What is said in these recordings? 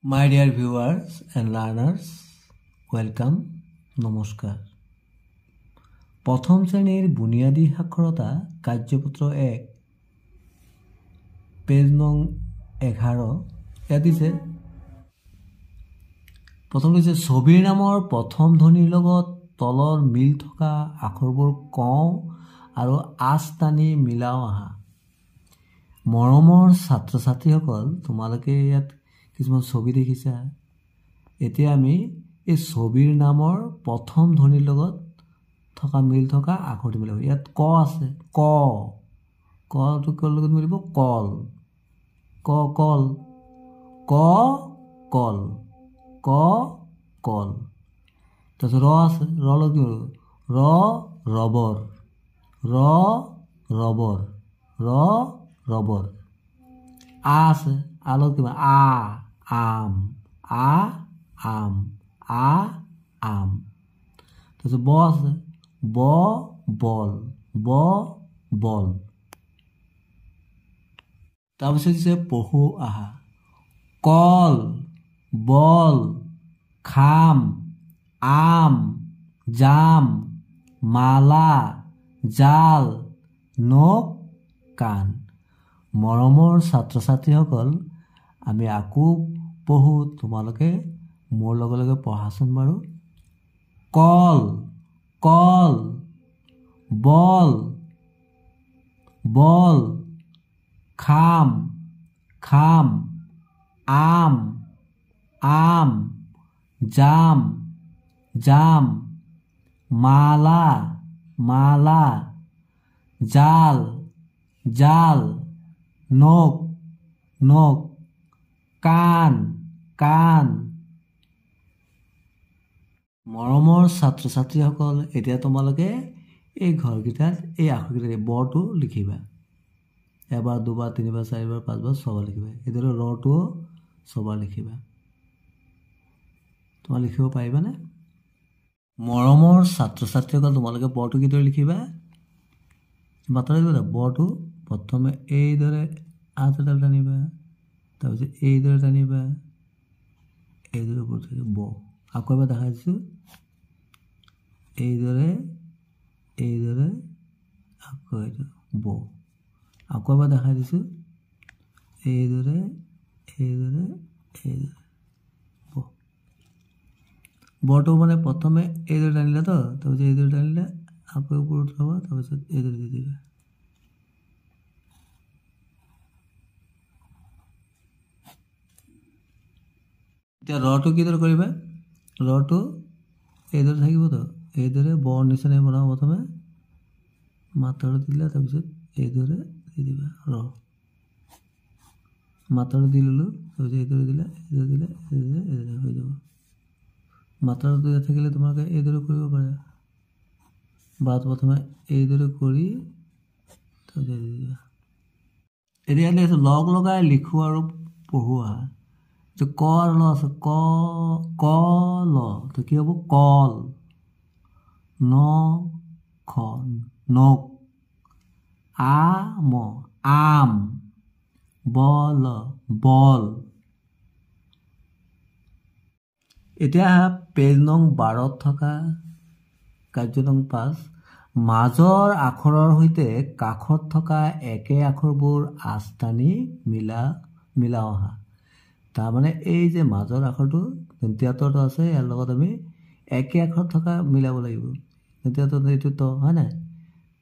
My dear viewers and learners, welcome, নমস্কাৰ। প্ৰথম শ্ৰেণীৰ বুনিয়াদী সাক্ষৰতা কাৰ্যপত্ৰ 1 পেজ নং 11 ইয়াত দিছে প্ৰথম দিছে ছবিৰ নামৰ প্ৰথম ধ্বনিৰ লগত তলৰ মিল থকা আখৰবোৰ কওঁ আৰু আঁচ টানি মিলাও আহা। মৰমৰ ছাত্ৰ ছাত্ৰীসকল তোমালোকে ইয়াত কিছুমান ছবি দেখিছা। এতিয়া আমি এই ছবিৰ নামৰ প্ৰথম ধ্বনিৰ লগত থকা মিল থকা আখৰটো মিলাব। ইয়াত ক আছে, ক কটো কৰ লগত মিলিব কল, ক কল, ক কল, ক কল। তাৰপিছত ৰ আছে, ৰ লগত কি মিলিব ৰ ৰবৰ, ৰ ৰবৰ, ৰ ৰবৰ। আ আছে, আ লগত কিবা আ আম, আ আম, আ আম। তাৰপিছত ব আছে, ব বল, ব বল। তাৰপিছত দিছে পহু আহা, কল, বল, খাম, আম, জাম, মালা, জাল, নখ, কাণ। মৰমৰ ছাত্ৰ ছাত্ৰীসকল আমি আকৌ পঢ়ো, তোমালোকে মোৰ লগে লগে পঢ়াচোন বাৰু। কল, কল, বল, বল, খাম, খাম, আম, আম, জাম, জাম, মালা, মালা, জাল, জাল, নখ, নখ, কাণ, কাণ। মৰমৰ ছাত্ৰ ছাত্ৰীসকল এতিয়া তোমালোকে এই ঘৰকেইটাত এই আখৰকেইটা বৰটো লিখিবা। এবাৰ দুবাৰ তিনিবাৰ চাৰিবাৰ পাঁচবাৰ ছবাৰ লিখিবা। এইদৰে ৰটোও ছবাৰ লিখিবা। তোমালোকে লিখিব পাৰিবানে? মৰমৰ ছাত্ৰ ছাত্ৰীসকল তোমালোকে বৰটো কিদৰে লিখিবা? মাত্ৰ বৰটো প্ৰথমে এইদৰে আঁচ এডাল টানিবা, তাৰপিছত এইদৰে টানিবা, এইদৰে ওপৰত ব। আকৌ এবাৰ দেখাই দিছোঁ, এইদৰে এইদৰে আকৌ এইটো ব। আকৌ এবাৰ দেখাই দিছোঁ, এইদৰে এইদৰে এইদৰে ব। বৰটো মানে প্ৰথমে এইদৰে টানিলে তো, তাৰপিছত এইদৰে টানিলে আকৌ ওপৰত উঠাব, তাৰপিছত এইদৰে দি দিবা। এতিয়া ৰটো কিদৰে কৰিবা? ৰটো এইদৰে থাকিবতো, এইদৰে বৰ নিচিনাই বনাব। প্ৰথমে মাথাটো দিলা, তাৰপিছত এইদৰে দি দিবা ৰ। মাথাটো দি ল'লোঁ, তাৰপিছত এইদৰে দিলা, এইদৰে দিলা, এইদৰে এইদৰে হৈ যাব। মাথাটো থাকিলে তোমালোকে এইদৰে কৰিব পাৰা, বা প্ৰথমে এইদৰে কৰি তাৰপিছত দি দিবা। এতিয়া লগ লগাই লিখোঁ আৰু পঢ়োৱা। ক আৰু ল আছে, ক ক ল তো কি হ'ব কল, ন খ নখ, আম আম, বল বল। এতিয়া পেজ নং 12 থকা কাৰ্য নং 5 মাজৰ আখৰৰ সৈতে কাষত থকা একে আখৰবোৰ আঁচ টানি মিলাও আহা। তাৰমানে এই যে মাজৰ আখৰটো দন্ত্যাতটো আছে, ইয়াৰ লগত আমি একে আখৰত থকা মিলাব লাগিব। দন্ত্যাত এইটো ত হয় নাই?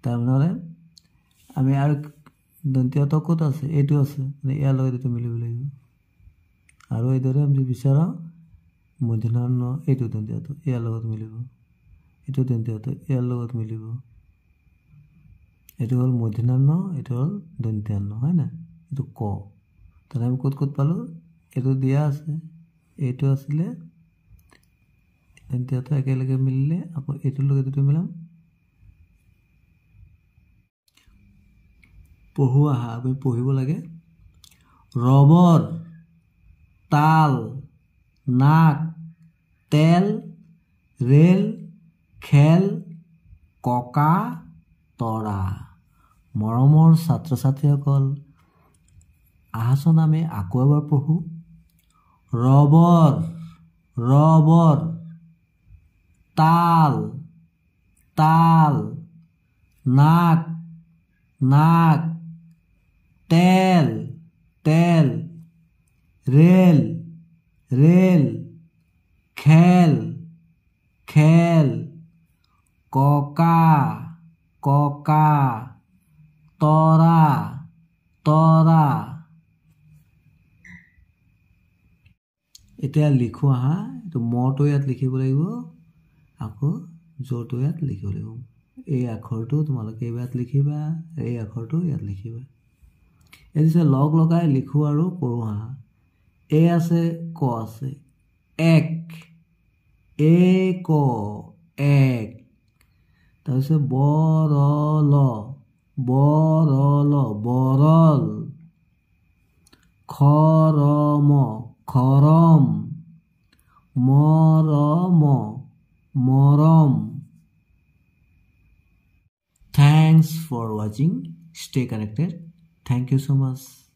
তাৰমানে আমি আৰু দন্ত্যাত ক'ত আছে? এইটো আছে, ইয়াৰ লগত এইটো মিলিব লাগিব। আৰু এইদৰে আমি বিচাৰোঁ মূৰ্ধন্য এইটো দন্ত্যাত ইয়াৰ লগত মিলিব, এইটো দন্ত্যাত ইয়াৰ লগত মিলিব। এইটো হ'ল মূৰ্ধন্য, এইটো হ'ল দন্ত্যান্ন, হয় নাই? এইটো ক। তাতে আমি ক'ত ক'ত পালোঁ? এইটো দিয়া আছে, এইটো আছিলে দন্ত্যাটো একেলগে মিলিলে আকৌ এইটোৰ লগত এইটো মিলাম। পঢ়ো আহা, আমি পঢ়িব লাগে। ৰবৰ, তাল, নাক, তেল, ৰেল, খেল, ককা, তৰা। মৰমৰ ছাত্ৰ ছাত্ৰীসকল আহাচোন আমি আকৌ এবাৰ পঢ়োঁ। ৰবৰ ৰবৰ তাল তাল নাক নাক তেল তেল ৰেল ৰেল খেল খেল ককা ককা তৰা তৰা এতিয়া লিখো আহা এইটো মটো ইয়াত লিখিব লাগিব আকৌ জটো ইয়াত লিখিব লাগিব এই আখৰটো তোমালোকে ইয়াত লিখিবা এই আখৰটো ইয়াত লিখিবা এদিছে লগ লগাই লিখো আৰু পঢ়ো আহা এ আছে ক আছে এক এক এক তাৰপিছত বৰল বৰল বৰল খৰম খৰম মৰম মৰম Thanks for watching. Stay connected. Thank you so much.